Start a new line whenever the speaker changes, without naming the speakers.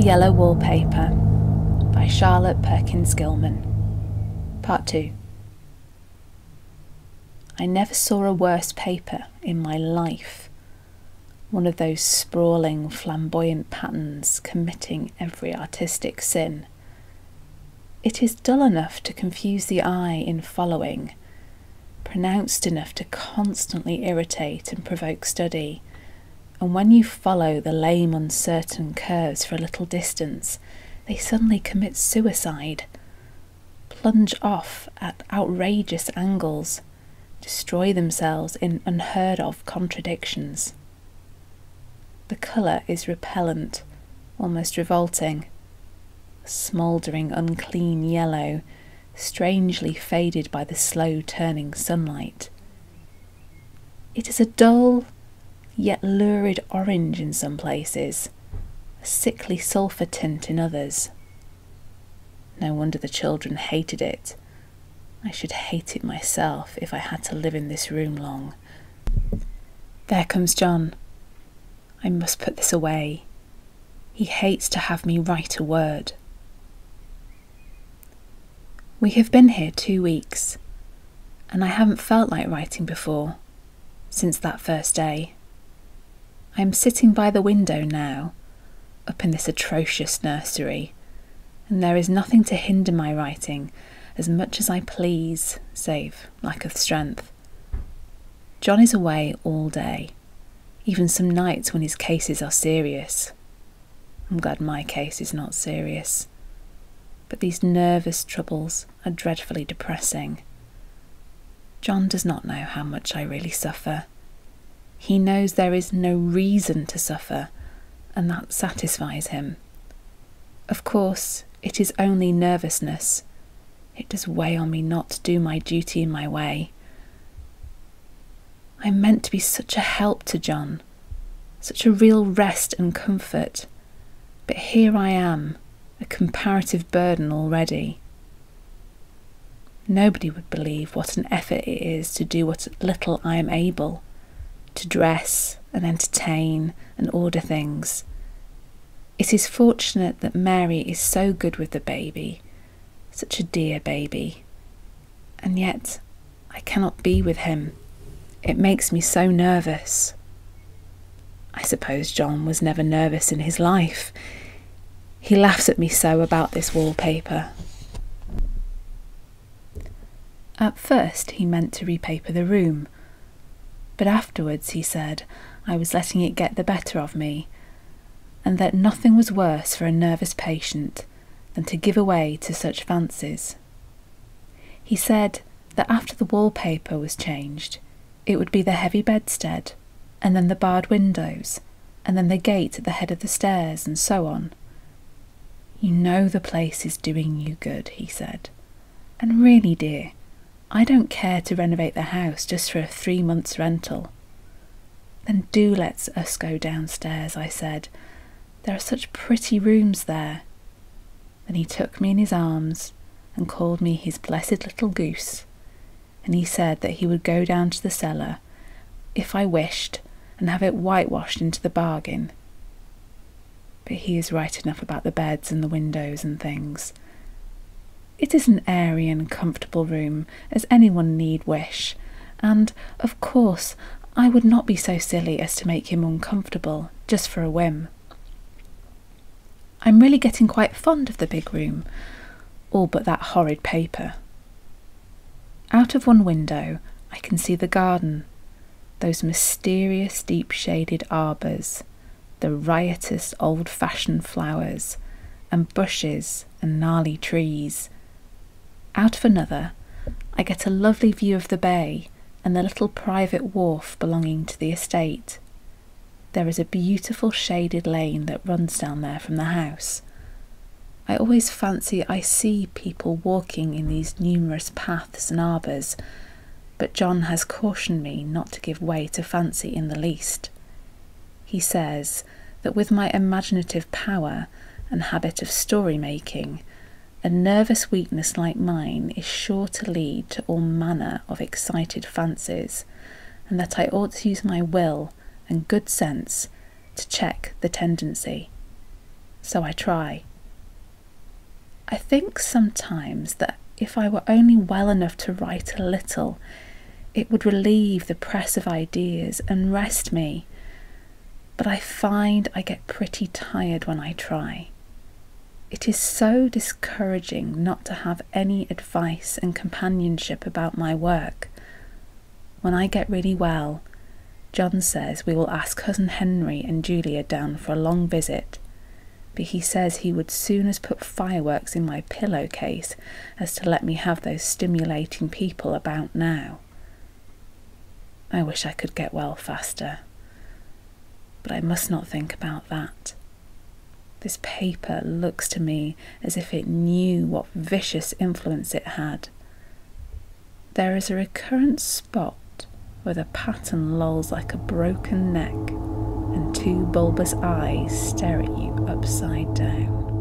Yellow Wallpaper by Perkins Gilman. Part 2. I never saw a worse paper in my life. One of those sprawling, flamboyant patterns committing every artistic sin. It is dull enough to confuse the eye in following, pronounced enough to constantly irritate and provoke study, and when you follow the lame, uncertain curves for a little distance, they suddenly commit suicide, plunge off at outrageous angles, destroy themselves in unheard-of contradictions. The colour is repellent, almost revolting, a smouldering, unclean yellow, strangely faded by the slow-turning sunlight. It is a dull, yet lurid orange in some places, a sickly sulphur tint in others. No wonder the children hated it. I should hate it myself if I had to live in this room long. There comes John. I must put this away. He hates to have me write a word. We have been here 2 weeks, and I haven't felt like writing before, since that first day. I am sitting by the window now, up in this atrocious nursery, and there is nothing to hinder my writing as much as I please, save lack of strength. John is away all day, even some nights when his cases are serious. I'm glad my case is not serious, but these nervous troubles are dreadfully depressing. John does not know how much I really suffer. He knows there is no reason to suffer, and that satisfies him. Of course, it is only nervousness. It does weigh on me not to do my duty in my way. I meant to be such a help to John, such a real rest and comfort, but here I am, a comparative burden already. Nobody would believe what an effort it is to do what little I am able, to dress and entertain and order things. It is fortunate that Mary is so good with the baby, such a dear baby, and yet I cannot be with him. It makes me so nervous. I suppose John was never nervous in his life. He laughs at me so about this wallpaper. At first he meant to repaper the room, but afterwards he said I was letting it get the better of me, and that nothing was worse for a nervous patient than to give way to such fancies. He said that after the wallpaper was changed, it would be the heavy bedstead, and then the barred windows, and then the gate at the head of the stairs, and so on. You know the place is doing you good, he said. And really, dear, I don't care to renovate the house just for a 3 months' rental. Then do let us go downstairs, I said. There are such pretty rooms there. Then he took me in his arms and called me his blessed little goose, and he said that he would go down to the cellar, if I wished, and have it whitewashed into the bargain. But he is right enough about the beds and the windows and things. It is an airy and comfortable room, as anyone need wish, and, of course, I would not be so silly as to make him uncomfortable, just for a whim. I'm really getting quite fond of the big room, all but that horrid paper. Out of one window I can see the garden, those mysterious deep-shaded arbours, the riotous old-fashioned flowers, and bushes and gnarly trees. Out of another I get a lovely view of the bay and the little private wharf belonging to the estate. There is a beautiful shaded lane that runs down there from the house. I always fancy I see people walking in these numerous paths and arbours, but John has cautioned me not to give way to fancy in the least. He says that with my imaginative power and habit of story-making, a nervous weakness like mine is sure to lead to all manner of excited fancies, and that I ought to use my will and good sense to check the tendency. so I try. I think sometimes that if I were only well enough to write a little, it would relieve the press of ideas and rest me, but I find I get pretty tired when I try. It is so discouraging not to have any advice and companionship about my work. When I get really well, John says we will ask Cousin Henry and Julia down for a long visit, but he says he would soon as put fireworks in my pillowcase as to let me have those stimulating people about now. I wish I could get well faster, but I must not think about that. This paper looks to me as if it knew what vicious influence it had. There is a recurrent spot where the pattern lolls like a broken neck and two bulbous eyes stare at you upside down.